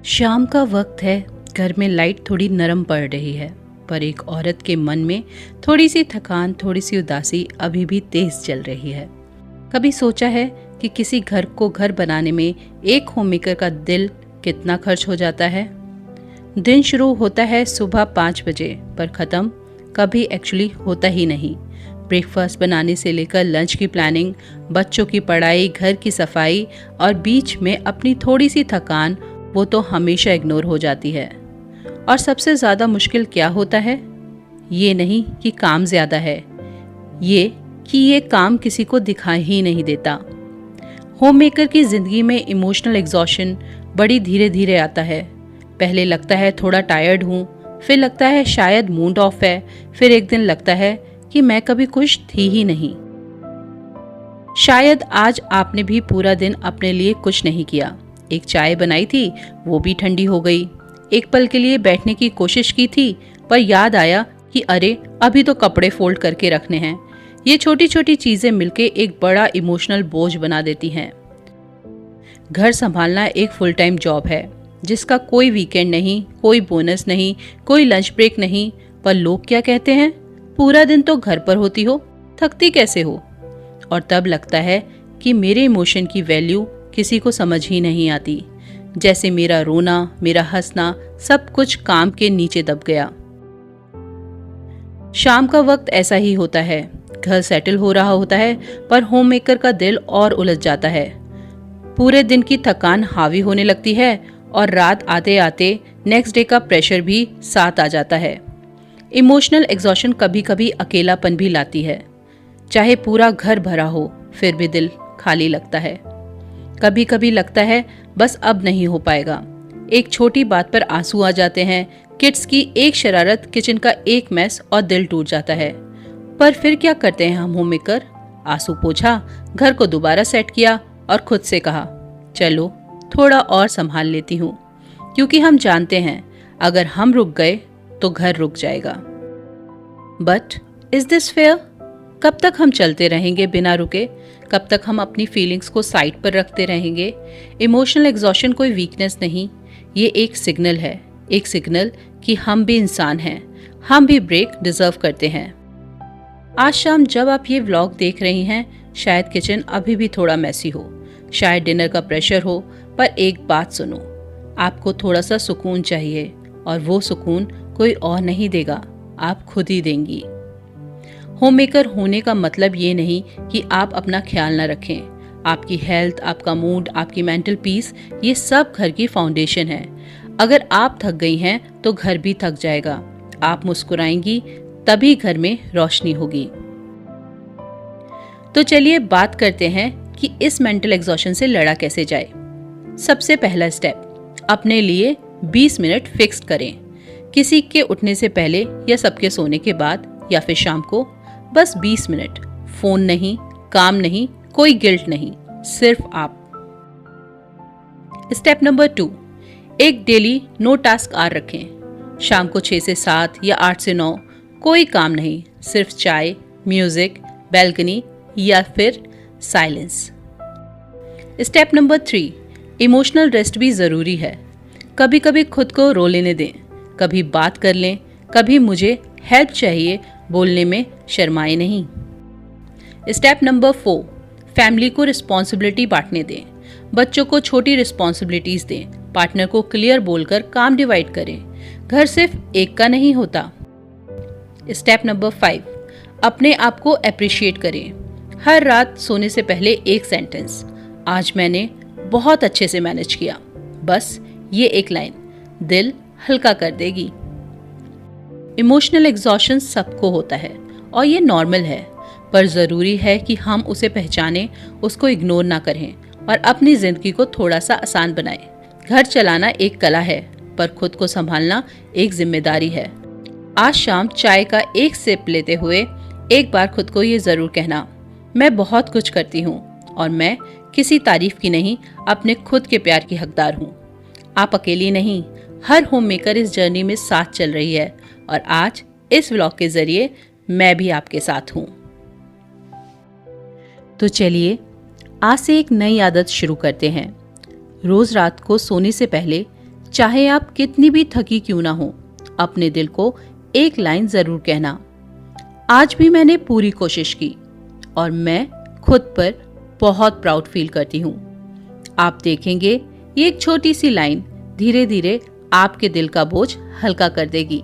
शाम का वक्त है। घर में लाइट थोड़ी नरम पड़ रही है, पर एक औरत के मन में थोड़ी सी थकान, थोड़ी सी उदासी अभी भी तेज चल रही है। कभी सोचा है कि किसी घर को घर बनाने में एक होममेकर का दिल कितना खर्च हो जाता है। दिन शुरू होता है सुबह 5 बजे, पर ख़त्म कभी एक्चुअली होता ही नहीं। ब्रेकफास्ट बनाने से लेकर लंच की प्लानिंग, बच्चों की पढ़ाई, घर की सफाई और बीच में अपनी थोड़ी सी थकान, वो तो हमेशा इग्नोर हो जाती है। और सबसे ज़्यादा मुश्किल क्या होता है? ये नहीं कि काम ज़्यादा है, ये कि ये काम किसी को दिखाई ही नहीं देता। होममेकर की ज़िंदगी में इमोशनल एग्जॉशन बड़ी धीरे धीरे आता है। पहले लगता है थोड़ा टायर्ड हूँ, फिर लगता है शायद मूड ऑफ है, फिर एक दिन लगता है कि मैं कभी खुश थी ही नहीं। शायद आज आपने भी पूरा दिन अपने लिए कुछ नहीं किया। एक चाय बनाई थी, वो भी ठंडी हो गई। एक पल के लिए बैठने की कोशिश की थी, पर याद आया कि अरे अभी तो कपड़े फोल्ड करके रखने हैं। ये छोटी छोटी चीजें मिलके एक बड़ा इमोशनल बोझ बना देती हैं। घर संभालना एक फुल टाइम जॉब है, जिसका कोई वीकेंड नहीं, कोई बोनस नहीं, कोई लंच ब्रेक नहीं। पर लोग क्या कहते हैं, पूरा दिन तो घर पर होती हो, थकती कैसे हो? और तब लगता है कि मेरे इमोशन की वैल्यू किसी को समझ ही नहीं आती। जैसे मेरा रोना, मेरा हंसना, सब कुछ काम के नीचे दब गया। शाम का वक्त ऐसा ही होता है। घर सेटल हो रहा होता है, पर होममेकर का दिल और उलझ जाता है। पूरे दिन की थकान हावी होने लगती है और रात आते आते नेक्स्ट डे का प्रेशर भी साथ आ जाता है। इमोशनल एग्जॉशन कभी कभी अकेलापन भी लाती है। चाहे पूरा घर भरा हो, फिर भी दिल खाली लगता है। कभी कभी लगता है बस अब नहीं हो पाएगा। एक छोटी बात पर आंसू आ जाते हैं। किड्स की एक शरारत, किचन का एक मैस और दिल टूट जाता है। पर फिर क्या करते हैं हम होममेकर? आंसू पोंछा, घर को दोबारा सेट किया और खुद से कहा, चलो थोड़ा और संभाल लेती हूँ। क्योंकि हम जानते हैं अगर हम रुक गए तो घर रुक जाएगा। But is this fair? कब तक हम चलते रहेंगे बिना रुके? कब तक हम अपनी फीलिंग्स को साइड पर रखते रहेंगे? इमोशनल एग्जॉशन कोई वीकनेस नहीं, ये एक सिग्नल है। एक सिग्नल कि हम भी इंसान हैं, हम भी ब्रेक डिजर्व करते हैं। आज शाम जब आप ये व्लॉग देख रही हैं, शायद किचन अभी भी थोड़ा मैसी हो, शायद डिनर का प्रेशर हो, पर एक बात सुनो, आपको थोड़ा सा सुकून चाहिए, और वो सुकून कोई और नहीं देगा, आप खुद ही देंगी। होममेकर होने का मतलब ये नहीं कि आप अपना ख्याल ना रखें। आपकी हेल्थ, आपका मूड, आपकी मेंटल पीस, ये सब घर की फाउंडेशन है। अगर आप थक गई हैं तो घर भी थक जाएगा। आप मुस्कुराएंगी तभी घर में रोशनी होगी। तो चलिए बात करते हैं कि इस मेंटल एग्जॉशन से लड़ा कैसे जाए। सबसे पहला स्टेप, अपने लिए 20 मिनट फिक्स करें। किसी के उठने से पहले या सबके सोने के बाद या फिर शाम को, बस 20 मिनट। फोन नहीं, काम नहीं, कोई गिल्ट नहीं, सिर्फ आप। स्टेप नंबर 2, एक डेली नो टास्क आवर रखें। शाम को 6 से 7 या 8 से 9 कोई काम नहीं, सिर्फ चाय, म्यूजिक, बैल्कनी या फिर silence. Step number 3, emotional rest भी ज़रूरी है। कभी कभी खुद को रो लेने दें, कभी बात कर लें, कभी मुझे हेल्प चाहिए बोलने में शर्माए नहीं। स्टेप नंबर 4, फैमिली को रिस्पॉन्सिबिलिटी बांटने दें। बच्चों को छोटी रिस्पॉन्सिबिलिटीज दें, पार्टनर को क्लियर बोलकर काम डिवाइड करें। घर सिर्फ एक का नहीं होता। स्टेप नंबर 5, अपने आप को अप्रिशिएट करें। हर रात सोने से पहले एक सेंटेंस, आज मैंने बहुत अच्छे से मैनेज किया। बस ये एक लाइन दिल हल्का कर देगी। इमोशनल एग्जॉशन सबको होता है और ये नॉर्मल है, पर ज़रूरी है कि हम उसे पहचानें, उसको इग्नोर ना करें और अपनी ज़िंदगी को थोड़ा सा आसान बनाएं। घर चलाना एक कला है, पर खुद को संभालना एक जिम्मेदारी है। आज शाम चाय का एक सिप लेते हुए एक बार खुद को ये ज़रूर कहना, मैं बहुत कुछ करती हूँ और मैं किसी तारीफ की नहीं, अपने खुद के प्यार की हकदार हूँ। आप अकेली नहीं, हर होममेकर इस जर्नी में साथ चल रही है और आज इस व्लॉग के जरिए मैं भी आपके साथ हूँ। तो चलिए आज से एक नई आदत शुरू करते हैं। रोज रात को सोने से पहले चाहे आप कितनी भी थकी क्यों ना हो, अपने दिल को एक लाइन जरूर कहना। आज भी मैंने पूरी कोशिश की और मैं खुद पर बहुत प्राउड फील करती हूँ। आप देखेंगे ये एक छोटी सी लाइन धीरे धीरे आपके दिल का बोझ हल्का कर देगी।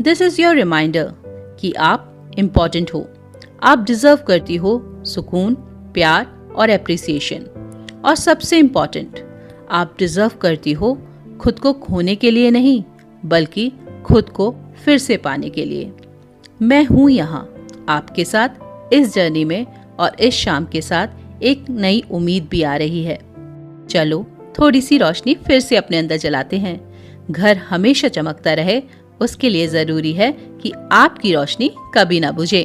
दिस इज योर रिमाइंडर कि आप इम्पोर्टेंट हो, आप डिजर्व करती हो सुकून, प्यार और एप्रिसिएशन। और सबसे इम्पोर्टेंट, आप डिजर्व करती हो खुद को खोने के लिए नहीं, बल्कि खुद को फिर से पाने के लिए। मैं हूँ यहाँ आपके साथ इस जर्नी में, और इस शाम के साथ एक नई उम्मीद भी आ रही है। चलो थोड़ी सी रोशनी फिर से अपने अंदर जलाते हैं। घर हमेशा चमकता रहे, उसके लिए जरूरी है कि आपकी रोशनी कभी ना बुझे।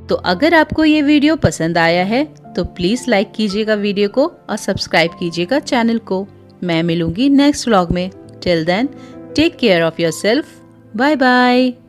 तो अगर आपको ये वीडियो पसंद आया है तो प्लीज लाइक कीजिएगा वीडियो को और सब्सक्राइब कीजिएगा चैनल को। मैं मिलूंगी नेक्स्ट व्लॉग में। Till then take care of yourself. Bye bye.